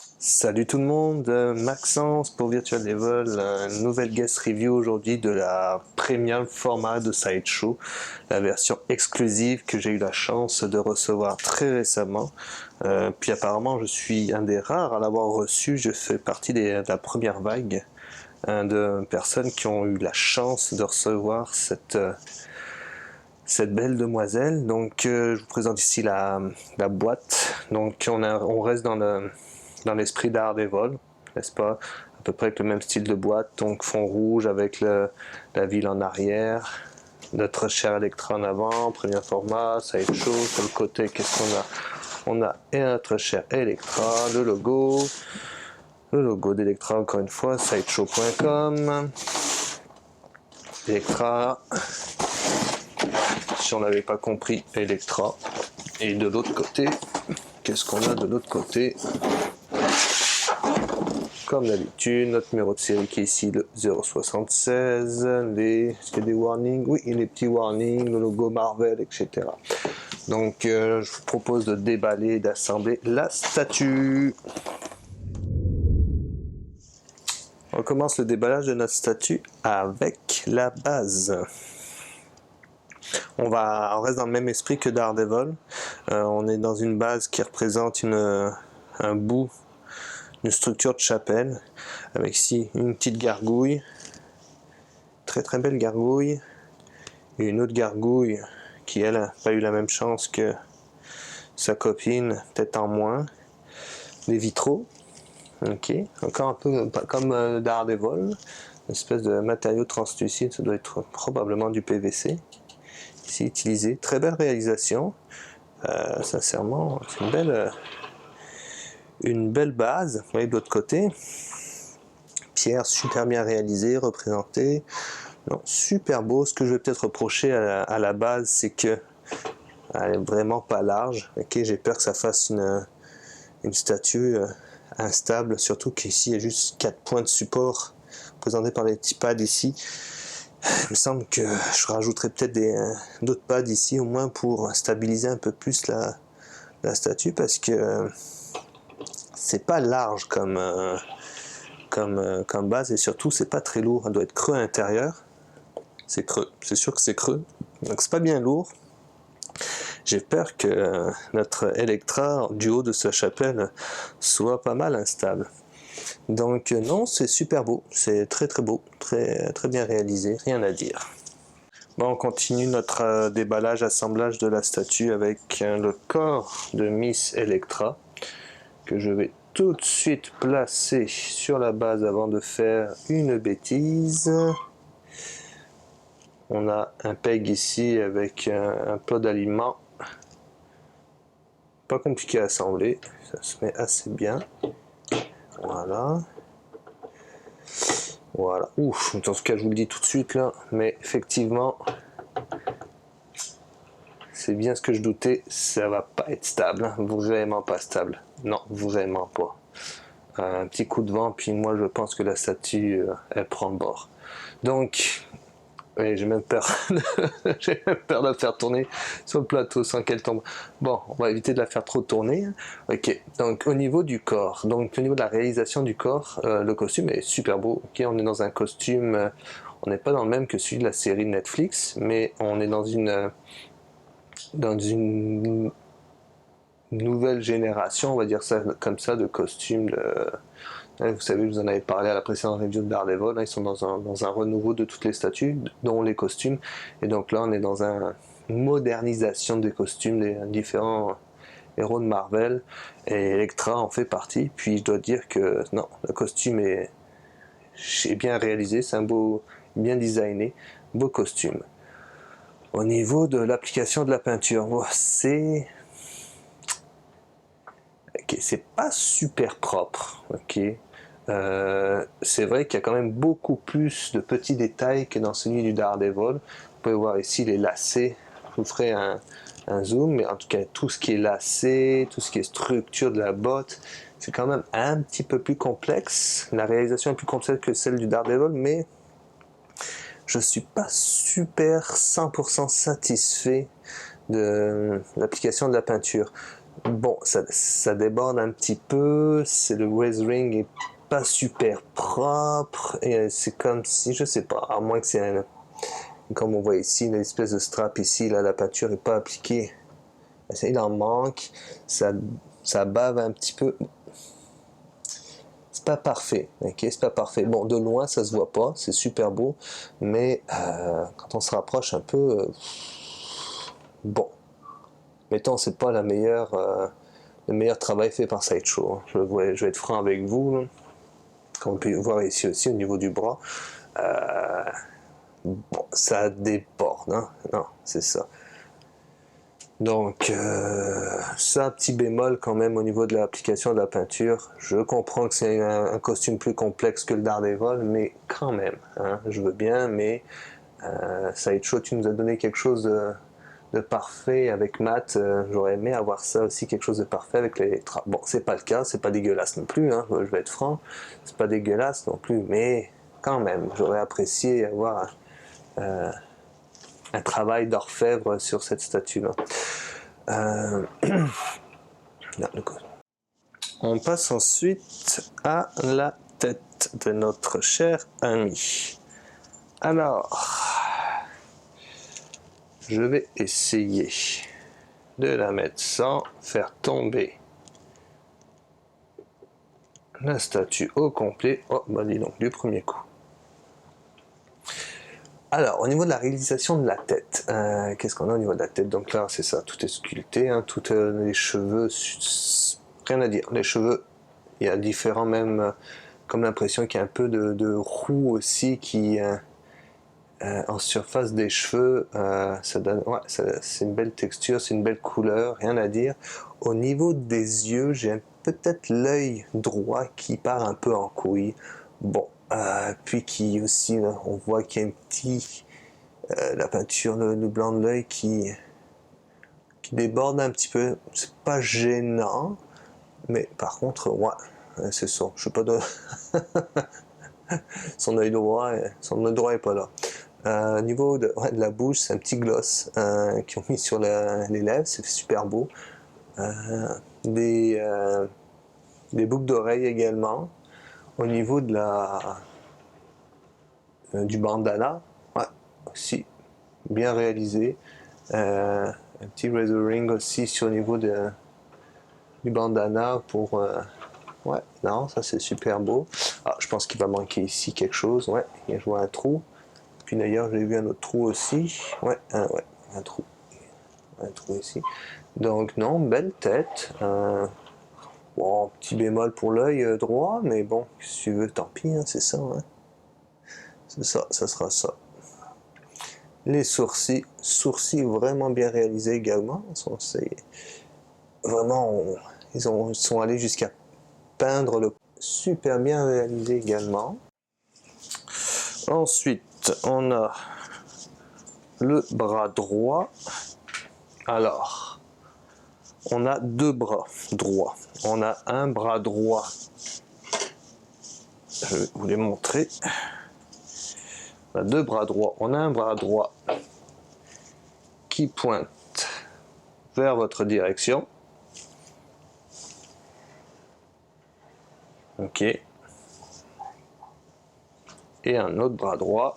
Salut tout le monde, Maxence pour Virtual Level, nouvelle guest review aujourd'hui de la premium format de Sideshow, la version exclusive que j'ai eu la chance de recevoir très récemment. Puis apparemment je suis un des rares à l'avoir reçu, je fais partie de la première vague de personnes qui ont eu la chance de recevoir cette belle demoiselle. Donc je vous présente ici la boîte. Donc on reste dans l'esprit Daredevil, n'est-ce pas? À peu près avec le même style de boîte, donc fond rouge avec la ville en arrière, notre cher Electra en avant, premier format, Sideshow. Sur le côté, qu'est-ce qu'on a? On a notre cher Electra, le logo d'Electra encore une fois, sideshow.com. Electra, si on n'avait pas compris, Electra. Et de l'autre côté, qu'est-ce qu'on a de l'autre côté? Comme d'habitude, notre numéro de série qui est ici, le 076, est-ce qu'il y a des warnings? Oui, les petits warnings, le logo Marvel, etc. Donc, je vous propose de déballer, d'assembler la statue. On commence le déballage de notre statue avec la base. On reste dans le même esprit que Daredevil. On est dans une base qui représente un bout, une structure de chapelle, avec ici une petite gargouille, très très belle gargouille, et une autre gargouille qui elle n'a pas eu la même chance que sa copine, peut-être en moins. Des vitraux, ok, encore un peu comme Daredevil, une espèce de matériau translucide, ça doit être probablement du PVC. Ici utilisé, très belle réalisation, sincèrement, c'est une belle base. Vous voyez de l'autre côté, pierre super bien réalisée, représentée. Non, super beau. Ce que je vais peut-être reprocher à la base, c'est que elle est vraiment pas large. Ok, j'ai peur que ça fasse une statue instable, surtout qu'ici il y a juste 4 points de support présentés par les petits pads ici. Il me semble que je rajouterai peut-être d'autres pads ici au moins pour stabiliser un peu plus la statue, parce que c'est pas large comme base, et surtout c'est pas très lourd. Elle doit être creux à l'intérieur. C'est creux, c'est sûr que c'est creux, donc c'est pas bien lourd. J'ai peur que notre Electra du haut de sa chapelle soit pas mal instable. Donc non, c'est super beau, c'est très très beau, très très bien réalisé, rien à dire. Bon, on continue notre déballage, assemblage de la statue avec le corps de Miss Electra, que je vais tout de suite placer sur la base avant de faire une bêtise. On a un peg ici avec un plat d'aliments, pas compliqué à assembler, ça se met assez bien. Voilà. Voilà. Ouf, en tout cas, je vous le dis tout de suite là, mais effectivement, c'est bien ce que je doutais, ça va pas être stable, hein, vraiment pas stable. Non, vraiment pas. Un petit coup de vent, puis moi je pense que la statue, elle prend le bord. Donc, oui, j'ai même peur j'ai même peur de la faire tourner sur le plateau sans qu'elle tombe. Bon, on va éviter de la faire trop tourner. Ok, donc au niveau du corps, donc au niveau de la réalisation du corps, le costume est super beau. Ok, on est dans un costume, on n'est pas dans le même que celui de la série Netflix, mais on est dans une nouvelle génération, on va dire ça comme ça, de costumes vous savez, je vous en avais parlé à la précédente review de Daredevil, ils sont dans un renouveau de toutes les statues, dont les costumes, et donc là on est dans une modernisation des costumes des différents héros de Marvel, et Elektra en fait partie. Puis je dois dire que non, le costume est bien réalisé, c'est un beau, bien designé, beau costume. Au niveau de l'application de la peinture, c'est pas super propre, ok. C'est vrai qu'il y a quand même beaucoup plus de petits détails que dans celui du Daredevil. Vous pouvez voir ici les lacets. Je vous ferai un zoom, mais en tout cas tout ce qui est lacet, tout ce qui est structure de la botte, c'est quand même un petit peu plus complexe. La réalisation est plus complexe que celle du Daredevil, mais je suis pas super 100% satisfait de l'application de la peinture. Bon, ça déborde un petit peu, le weathering est pas super propre, et c'est comme si, je sais pas, à moins que c'est comme on voit ici, une espèce de strap ici, là, la peinture est pas appliquée, il en manque, ça bave un petit peu, c'est pas parfait, ok, c'est pas parfait. Bon, de loin ça se voit pas, c'est super beau, mais quand on se rapproche un peu, bon, mettons, c'est pas le meilleur travail fait par Sideshow. Je vais être franc avec vous, là. Comme on peut voir ici aussi au niveau du bras, bon, ça déborde, hein? Non, c'est ça. Donc, ça, petit bémol quand même au niveau de l'application de la peinture. Je comprends que c'est un costume plus complexe que le Daredevil, mais quand même, hein, je veux bien, mais Sideshow, tu nous as donné quelque chose de parfait avec Matt. J'aurais aimé avoir ça aussi, quelque chose de parfait avec les bon, c'est pas le cas, c'est pas dégueulasse non plus, hein, je vais être franc, c'est pas dégueulasse non plus, mais quand même, j'aurais apprécié avoir un travail d'orfèvre sur cette statue-là. On passe ensuite à la tête de notre cher ami. Alors, je vais essayer de la mettre sans faire tomber la statue au complet. Oh, bah dis donc, du premier coup. Alors, au niveau de la réalisation de la tête, qu'est-ce qu'on a au niveau de la tête? Donc là, c'est ça, tout est sculpté, hein, tous les cheveux, rien à dire. Les cheveux, il y a différents même, comme l'impression qu'il y a un peu de roux aussi qui, en surface des cheveux, ça donne, ouais, c'est une belle texture, c'est une belle couleur, rien à dire. Au niveau des yeux, j'ai peut-être l'œil droit qui part un peu en couille. Bon, puis qui aussi, là, on voit qu'il y a un petit, la peinture, le blanc de l'œil qui déborde un petit peu. C'est pas gênant, mais par contre, ouais, c'est ça. Je sais pas de son œil droit est pas là. Au niveau de la bouche, c'est un petit gloss qu'ils ont mis sur les lèvres, c'est super beau. Des boucles d'oreilles également. Au niveau de du bandana, ouais, aussi bien réalisé. Un petit razor ring aussi sur le niveau du bandana pour... ouais, non, ça c'est super beau. Ah, je pense qu'il va manquer ici quelque chose. Ouais, je vois un trou. Puis d'ailleurs, j'ai vu un autre trou aussi. Ouais, un trou. Un trou ici. Donc non, belle tête. Bon, petit bémol pour l'œil droit, mais bon, si tu veux, tant pis, hein, c'est ça. Hein. C'est ça, ça sera ça. Les sourcils vraiment bien réalisés également. C'est vraiment, ils sont allés jusqu'à peindre le super bien réalisé également. Ensuite, on a le bras droit. Alors, on a deux bras droits. On a un bras droit. Je vais vous les montrer. On a deux bras droits. On a un bras droit qui pointe vers votre direction. Ok. Et un autre bras droit.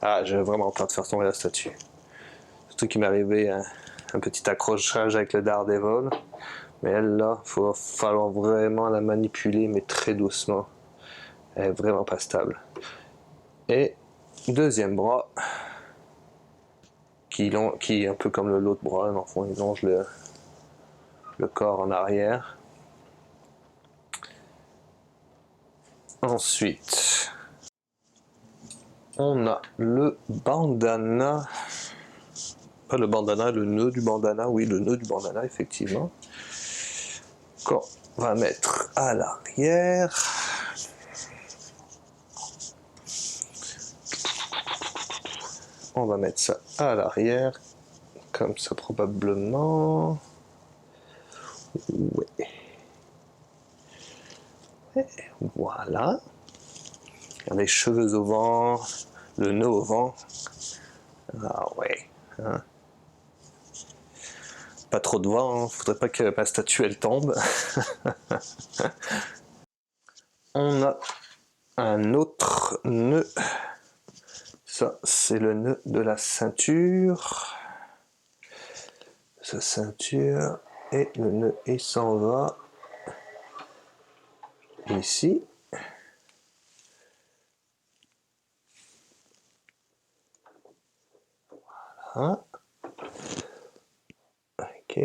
Ah, j'ai vraiment peur de faire tomber la statue. Surtout qu'il m'est arrivé un petit accrochage avec le Daredevil. Mais elle, là, il va falloir vraiment la manipuler, mais très doucement. Elle est vraiment pas stable. Et deuxième bras, qui est un peu comme l'autre bras, dans le fond, il longe le corps en arrière. Ensuite, on a le bandana. Pas le bandana, le nœud du bandana. Oui, le nœud du bandana, effectivement. Qu'on va mettre à l'arrière. On va mettre ça à l'arrière. Comme ça, probablement. Ouais. Et voilà. Les cheveux au vent, le nœud au vent. Ah ouais. Hein. pas trop de vent, hein. Faudrait pas que ma statue elle tombe. On a un autre nœud. Ça, c'est le nœud de la ceinture. Sa ceinture. Et le nœud, il s'en va ici. Voilà. Ok.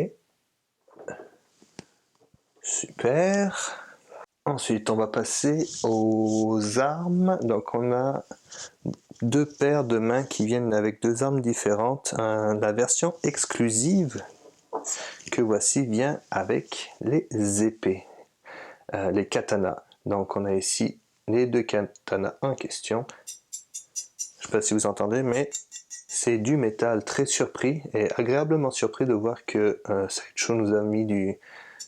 Super. Ensuite, on va passer aux armes. Donc, on a deux paires de mains qui viennent avec deux armes différentes. La version exclusive que voici vient avec les épées, les katanas. Donc, on a ici les deux katanas en question. Je ne sais pas si vous entendez, mais c'est du métal. Très surpris et agréablement surpris de voir que Sideshow nous a mis du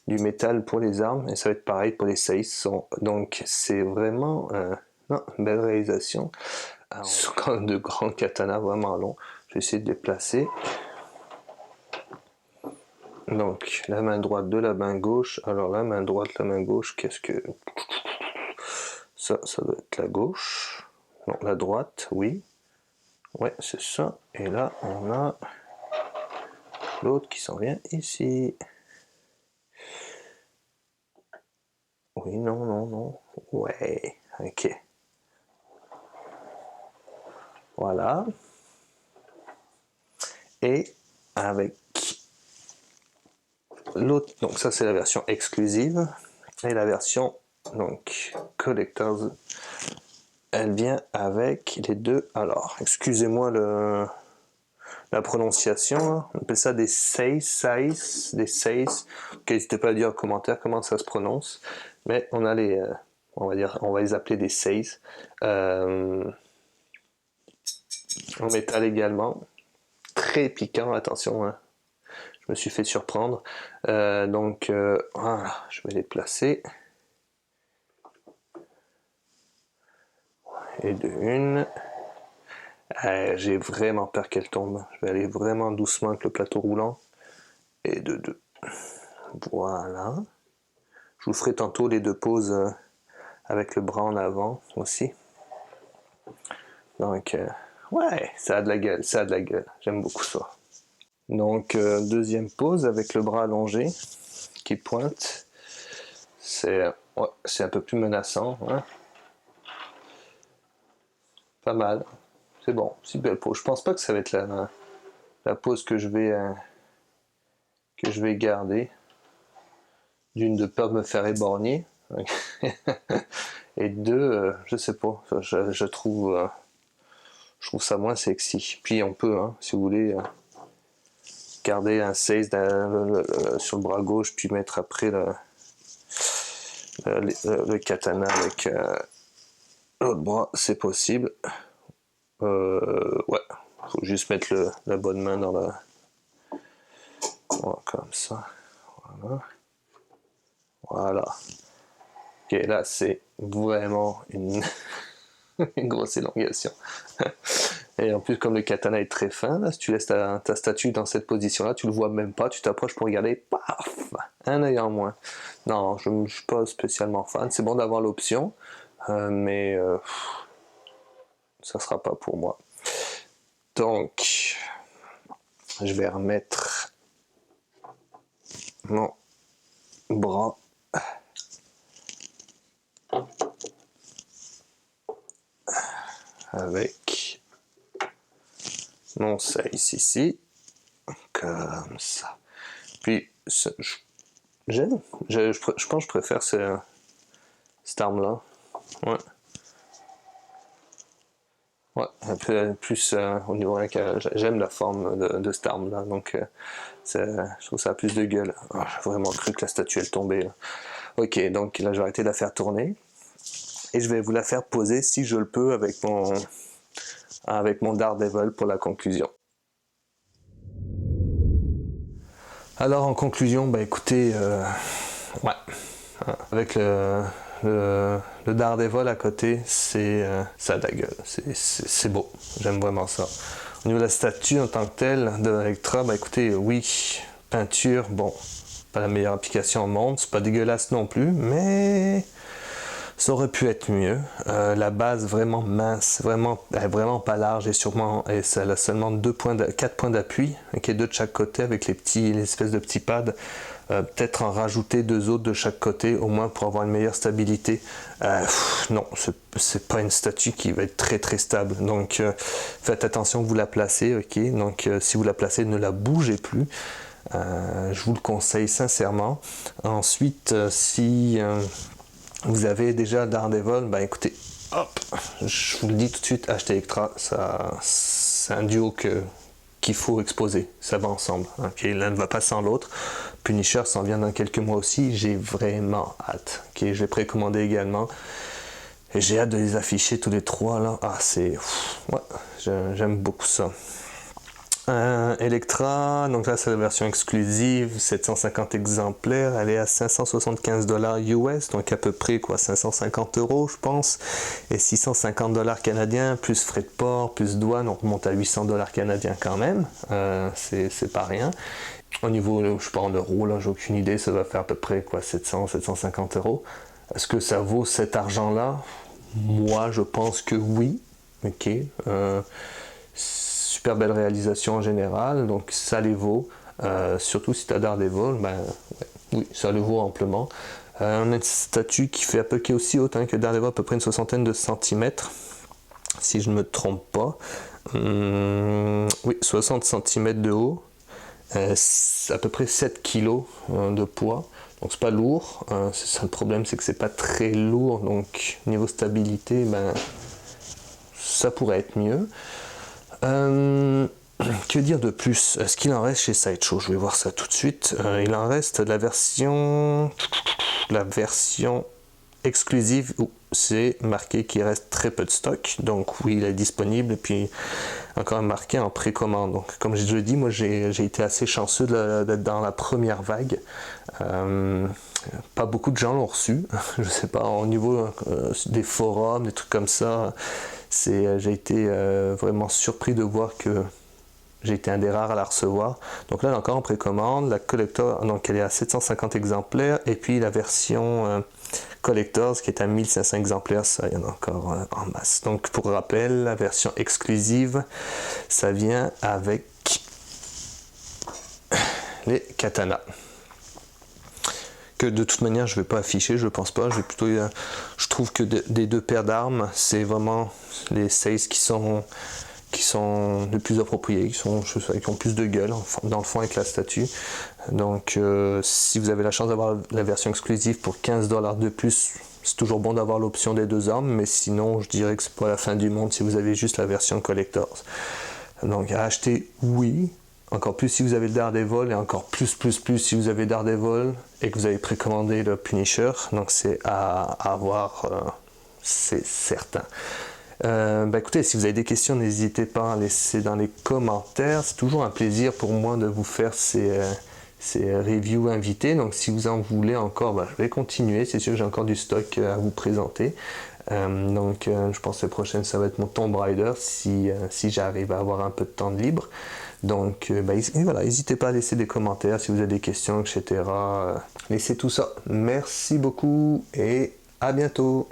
métal pour les armes, et ça va être pareil pour les saïs. Donc c'est vraiment une belle réalisation. Ce sont quand même de grands katanas vraiment longs. Je vais essayer de les placer. Donc la main droite de la main gauche. Alors la main droite, la main gauche, qu'est-ce que... Ça doit être la gauche. Non, la droite, oui. Ouais, c'est ça. Et là, on a l'autre qui s'en vient ici. Oui, non, non, non. Ouais, ok. Voilà. Et avec l'autre, donc ça c'est la version exclusive. Et la version donc collectors, elle vient avec les deux. Alors, excusez-moi la prononciation, hein. On appelle ça des sais, des sais. N'hésitez pas à dire en commentaire comment ça se prononce. Mais on a les, on va les appeler des sais. En métal également. Très piquant, attention, hein. Je me suis fait surprendre. Donc, voilà, je vais les placer. Et de une. J'ai vraiment peur qu'elle tombe. Je vais aller vraiment doucement avec le plateau roulant. Et de deux. Voilà. Je vous ferai tantôt les deux poses avec le bras en avant aussi. Donc, ouais, ça a de la gueule, ça a de la gueule. J'aime beaucoup ça. Donc, deuxième pose avec le bras allongé qui pointe. C'est un peu plus menaçant. Hein. Pas mal. C'est bon, c'est belle pose. Je pense pas que ça va être la pose que je vais garder. D'une, de peur de me faire éborgner. Et deux, je sais pas. Je trouve ça moins sexy. Puis on peut, hein, si vous voulez, garder un 16 sur le bras gauche, puis mettre après le katana avec l'autre bras, c'est possible. Ouais, faut juste mettre la bonne main dans la... Voilà, comme ça. Voilà. Voilà. Ok, là c'est vraiment une grosse élongation. Et en plus, comme le katana est très fin, là, si tu laisses ta statue dans cette position-là, tu le vois même pas, tu t'approches pour regarder, paf, un œil en moins. Non, je ne suis pas spécialement fan. C'est bon d'avoir l'option, mais ça sera pas pour moi. Donc, je vais remettre mon bras avec mon 6 ici, comme ça. Puis, je pense que je préfère cette arme-là. Ouais. Ouais, un peu plus au niveau j'aime la forme de cette arme là, donc je trouve ça a plus de gueule. Oh, j'ai vraiment cru que la statue elle tombait là. Ok, donc là je vais arrêter de la faire tourner et je vais vous la faire poser si je le peux avec mon Daredevil pour la conclusion. Alors en conclusion, bah écoutez, ouais, avec le Daredevil à côté, ça a de la gueule, c'est beau, j'aime vraiment ça. Au niveau de la statue en tant que telle d'Electra, bah écoutez, oui, peinture, bon, pas la meilleure application au monde, c'est pas dégueulasse non plus, mais ça aurait pu être mieux. La base vraiment mince, vraiment pas large et ça a seulement 4 points d'appui, okay, 2 de chaque côté avec les espèces de petits pads. Peut-être en rajouter 2 autres de chaque côté, au moins pour avoir une meilleure stabilité. Non, c'est pas une statue qui va être très très stable. Donc faites attention où vous la placez, ok. Donc si vous la placez, ne la bougez plus. Je vous le conseille sincèrement. Ensuite, si vous avez déjà Daredevil, ben écoutez, hop, je vous le dis tout de suite, achetez Elektra, c'est un duo qu'il faut exposer, ça va ensemble. Okay, l'un ne va pas sans l'autre. Punisher s'en vient dans quelques mois aussi, j'ai vraiment hâte. Okay, je l'ai précommandé également. Et j'ai hâte de les afficher tous les trois là. Ah, ouais, j'aime beaucoup ça. Elektra, donc là c'est la version exclusive, 750 exemplaires, elle est à 575 $ US, donc à peu près quoi, 550 € je pense, et 650 $ canadiens, plus frais de port, plus douane, on remonte à 800 $ canadiens quand même, c'est pas rien. Au niveau, je sais pas en euros, là j'ai aucune idée, ça va faire à peu près quoi, 700-750 €. Est-ce que ça vaut cet argent-là? Moi je pense que oui, ok. Super belle réalisation en général, donc ça les vaut. Surtout si tu as Daredevil, ben ouais, oui, ça le vaut amplement. On a une statue qui fait à peu près aussi haute que Daredevil, à peu près une 60aine de centimètres, si je ne me trompe pas. Oui, 60 cm de haut, à peu près 7 kg de poids. Donc c'est pas lourd, c'est ça le problème, c'est que c'est pas très lourd, donc niveau stabilité, ben ça pourrait être mieux. Que dire de plus? Est-ce qu'il en reste chez Sideshow? Je vais voir ça tout de suite. Il en reste la version exclusive où c'est marqué qu'il reste très peu de stock. Donc oui, il est disponible et puis encore marqué en précommande. Donc comme je l'ai dit, moi j'ai été assez chanceux d'être dans la première vague. Pas beaucoup de gens l'ont reçu. Je sais pas, au niveau des forums, des trucs comme ça. J'ai été vraiment surpris de voir que j'ai été un des rares à la recevoir. Donc là, elle est encore en précommande. La collector, donc elle est à 750 exemplaires. Et puis la version collectors qui est à 1500 exemplaires, ça, il y en a encore en masse. Donc pour rappel, la version exclusive, ça vient avec les katanas. Que de toute manière je vais pas afficher, je pense pas, je trouve que des 2 paires d'armes, c'est vraiment les 16 qui sont les plus appropriés, qui ont plus de gueule dans le fond avec la statue. Donc si vous avez la chance d'avoir la version exclusive pour 15 $ de plus, c'est toujours bon d'avoir l'option des 2 armes, mais sinon je dirais que c'est pas la fin du monde si vous avez juste la version collectors. Donc à acheter, oui. Encore plus si vous avez le Daredevil et encore plus si vous avez Daredevil et que vous avez précommandé le Punisher. Donc c'est à avoir, c'est certain. Écoutez, si vous avez des questions, n'hésitez pas à laisser dans les commentaires. C'est toujours un plaisir pour moi de vous faire ces reviews invités. Donc si vous en voulez encore, je vais continuer. C'est sûr que j'ai encore du stock à vous présenter. Je pense que la prochaine ça va être mon Tomb Raider si j'arrive à avoir un peu de temps de libre. Donc voilà, n'hésitez pas à laisser des commentaires si vous avez des questions, etc. Laissez tout ça. Merci beaucoup et à bientôt.